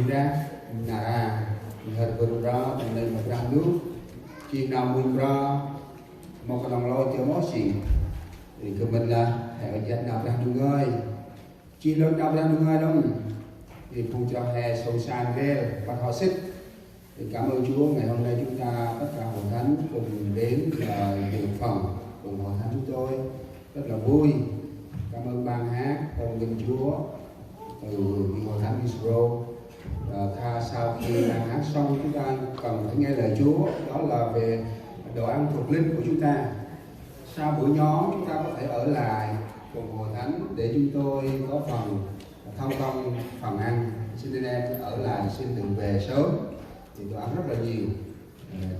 Brah Nara Hạt Brah thành nên một răng nước chi nào mình Brah một cái đồng lôi cho mối gì thì của mình là hệ dân nào đang đúng ơi chi lớn nào đang đúng ơi đâu thì cùng cho hè sâu san về và họ xích thì cảm ơn Chúa ngày hôm nay chúng ta tất cả hội thánh cùng đến dự phần cùng hội thánh chúng tôi rất là vui. Cảm ơn ban hát con kinh Chúa từ hội thánh Israel. Sau khi ban hát xong chúng ta cần phải nghe lời Chúa, đó là về đồ ăn thuộc linh của chúng ta. Sau buổi nhóm chúng ta có thể ở lại cùng hội thánh để chúng tôi có phần thông công phần ăn. Xin anh em ở lại, xin đừng về sớm thì đồ ăn rất là nhiều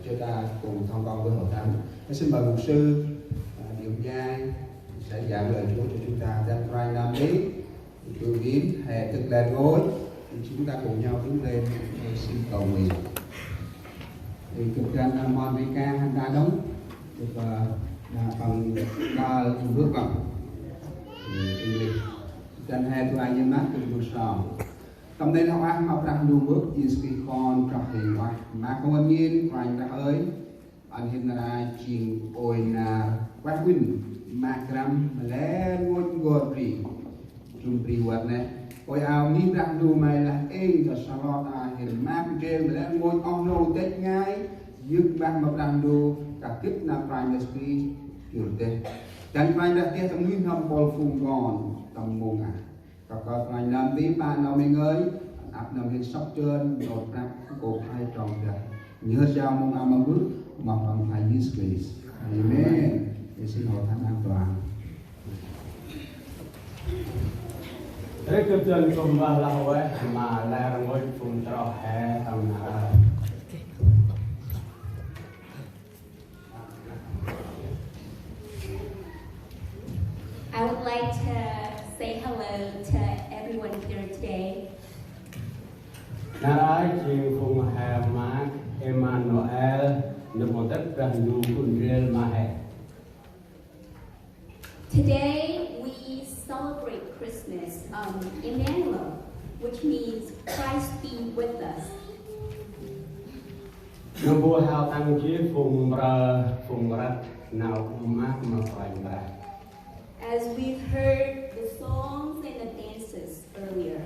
cho ta cùng thông công với hội thánh. Xin mời mục sư Diệu Giai sẽ giảng lời Chúa cho chúng ta. Đang Rai Nam Lý tôi biến hè tức lên ngói thì chúng ta cùng nhau đứng lên xin cầu nguyện. Thì cực rằng Monica hắn ta đóng được bằng đa bước bằng thì lịch trên hè tôi anh em mát từ buổi sáng trong đây nó ăn học rằng đủ bước in ski con trong hình ngoài mà không âm nhiên khoanh ra ơi anh hiện ra chìm ôi là quát win mà gram lẽ ngôi ngồi rì chung rì vật này ôi ao mi rằng đủ mày là cho sao hiện mát trên lẽ ngôi on nô tết ngay dứt bác mà rằng đủ cả kiếp là primary kiểu thế dan khoanh ra kia trong nguyên hầm bol phùng gòn tầm mùng và coi khoanh làm tí bạn nào mình ơi áp nằm lên sóc trơn đột ra cổ hai tròn ra nhớ sao mong am bước mà bằng phải this place. Amen. Để xin hội thánh an toàn. Thế cơ chân cùng vào lâu ấy mà là ngôi phùng trò hè tầm nào. I would like to say hello to everyone here today. Nay chiều phùng hè mát Emmanuel được một tất cả dù cùng riêng mà hè. Today we celebrate Christmas, Emmanuel, which means Christ be with us. Nó vua hào tăng chí phùng Brah phùng Brah nào cũng mát mà phải Brah. As we've heard the songs and the dances earlier.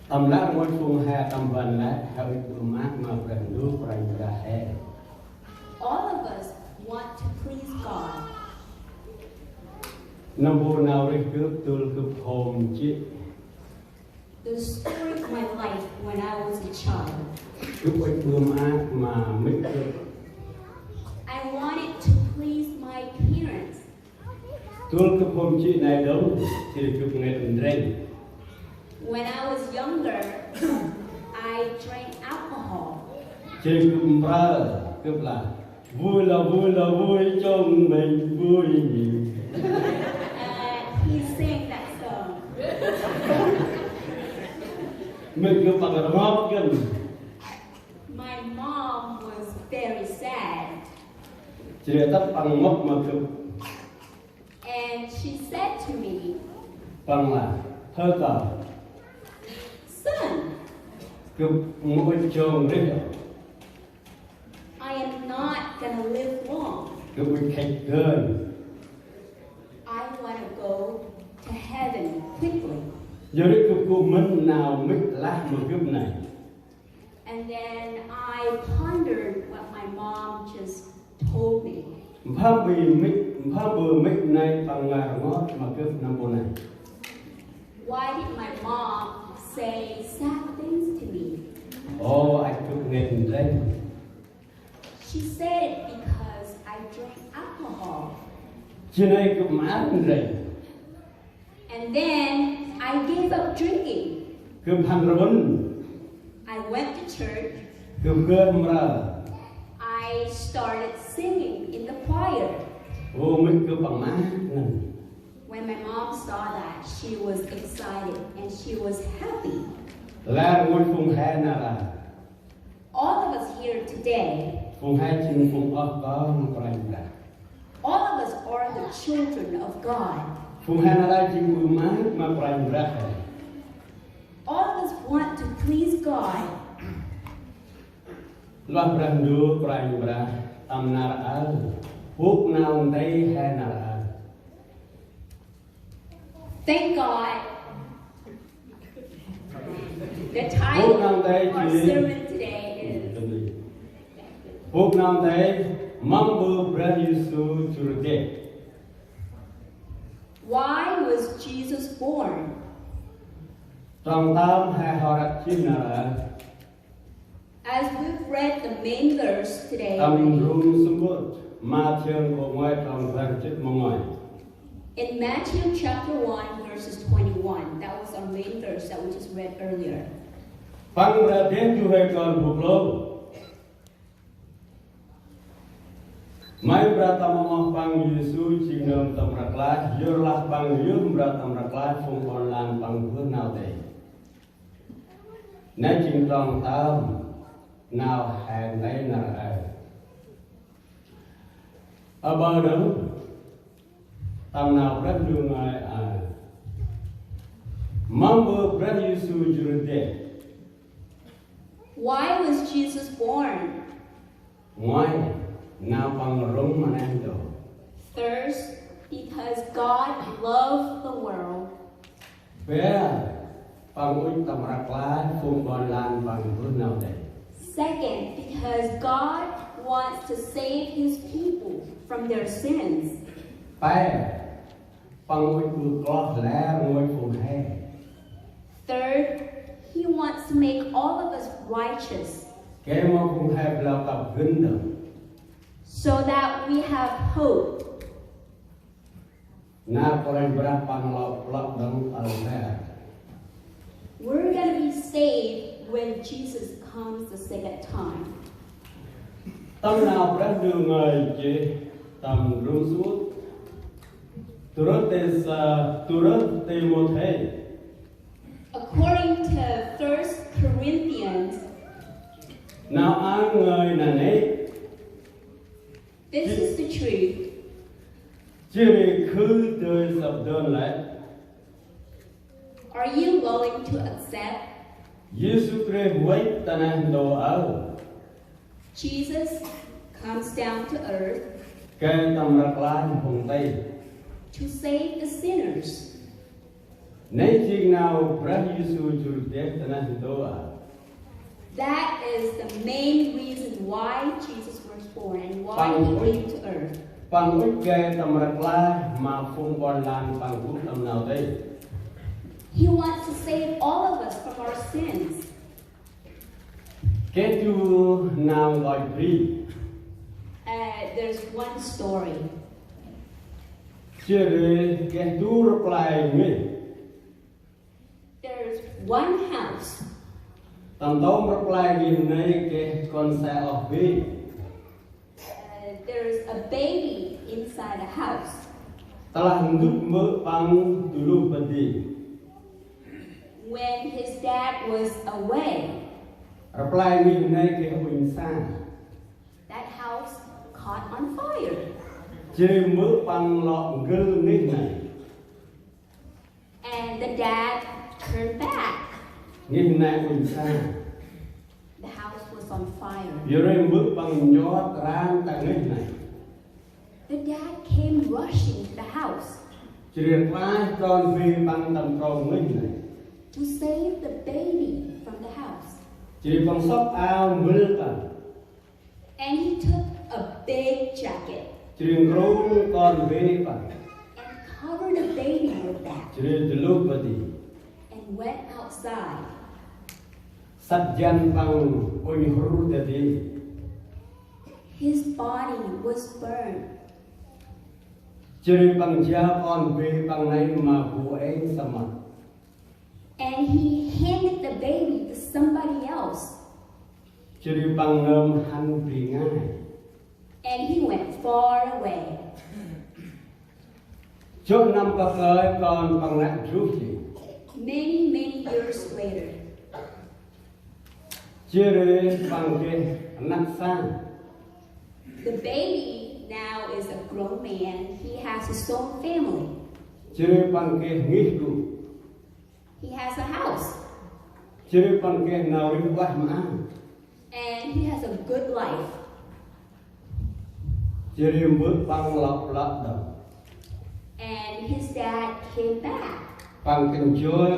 Tầm lá ngôi phùng hè tầm vần lá hào ít mát mà phải đủ phải Brah hè. All of us want to please God. Nó vua nào đi cướp tùl cướp hồn chí. The story of my life when I was a child. Cướp ít mát mà mít cướp. I wanted to please my parents. Tùl cướp hồn chí này đúng thì cướp nghe tình rênh. When I was younger, I drank alcohol. Chơi cướp Brah cướp là vui cho mình vui nhiều. He sang that song. Mình cướp bằng ngót gần. My mom was very sad. Chơi tất bằng ngót mà cướp. And she said to me, Bằng là thơ cờ. son, Cướp ngôi trường đấy. I am not gonna live long. Cướp bị khách gần. I want to go to heaven quickly. Giờ đấy cướp của mình nào mít lá mà cướp này. And then I pondered what my mom just told me. Phá bờ mít này bằng ngà ngót mà cướp năm bộ này. Why did my mom say sad things to me? Ồ, anh cướp nghe tình rênh. She said it because I drank alcohol. Trên đây cướp má tình rênh. And then I gave up drinking. Cướp hành rốn. I went to church. Cướp gơn Brah. I started singing in the choir. Ô, mình cướp bằng má. When my mom saw that, she was excited and she was happy. Là ngôi phùng hè nào là. All of us here today, Phùng hè chừng phùng ớt có một rành ra. all of us are the children of God. Phùng hè nào là chừng bùi má mà rành ra. All of us want to please Loạt Brah du Brah Brah tam nar al hút nào đây hay nar al. Thank God. The title of our sermon today is hút nào đây mong bơ Brah Giêsu chur de. Why was Jesus born? Trong tam hai horat chi nar al. As we've read the main verse today, Tam rum sumut ma thiên của Ngói trong verse chit Ngói. in Matthew chapter 1, verses 21, that was our main verse that we just read earlier. Păng ra đến chu hay con buộc lô. Mai Brah tamamo Păng Giêsu chỉ nôm tam rạc lá, yor lah Păng yor Brah tam rạc lá phung on lan Păng vương nào đây. Nay chinh trong tam nào hẹn đấy là ai. Ở bờ đứng tam nào rất đường ai ai. Mong bơ Brah Giêsu chur de. Why was Jesus born? Ngói nào bằng rung mà em đồ. First, because God loved the world. Bé bằng ui tầm rạc lá phung bon lan bằng vương nào đây. Second, because God wants to save his people from their sins. Bé bằng ui bự cloth lá ngôi phung hè. Third, he wants to make all of us righteous Cái mô phung hè là cặp gân đầm. so that we have hope. Na koren Brah pang lọc lọc đầm al hè. We're going to be saved when Jesus comes the second time. Tâm nào Brah đưa người chế tầm rung suốt. Turut te một hệ. According to 1 Corinthians, Nào ai người là nấy. this is the truth. Chỉ vì khứ tươi sập đơn lại. Are you willing to accept Giêsu Christ với ta năng đồ ở. Jesus comes down to earth Cái tầm rạc lá phùng tây. to save the sinners? Nấy chiếc nào Brah Giêsu chur de ta năng đồ ở. That is the main reason why Jesus was born and why he came to earth. Bằng ích cái tầm rạc lá mà phung bon lan bằng hút tầm nào đây. He wants to save all of us from our sins. Cái chú nào gọi free. There's one story. Chỉ vì cái chú rực lại người. There's one house. Tầm tóm rực lại người này cái con xe ở bì. There's a baby inside a house. Ta là nước mơ bằng tù lúc bật đi. When his dad was away, Rực lại người này cái bình xa. that house caught on fire. Chỉ mơ bằng lọ gơ nít này. And the dad turned back. Người này bình xa. The house was on fire. Giờ đây mơ bằng nhót rang tại nít này. The dad came rushing to the house Chỉ phải con về bằng tầm tròn nít này. to save the baby from the house. Chỉ bằng sóc ao mơ tầm. And he took a big jacket Chỉ rung con về bằng. and covered the baby with that Chỉ từ lúc bật đi. and went outside. Sát dân bằng ôi hữu tờ đi. His body was burned. Chỉ bằng cha con về bằng này mà bố anh sa mặt. And he handed the baby to somebody else. Chỉ bằng ngâm hắn vì ngay. And he went far away. Chốt năm có khởi con bằng nặng rút gì. Many years later, Chỉ bằng cái nặng sang. the baby now is a grown man. He has his own family. Chỉ bằng cái nghịch đủ. He has a house. Chỉ bằng cái nào đi qua mà. and he has a good life. Chỉ riêng bước Păng lọc lọc đầu. And his dad came back. Păng kinh chúa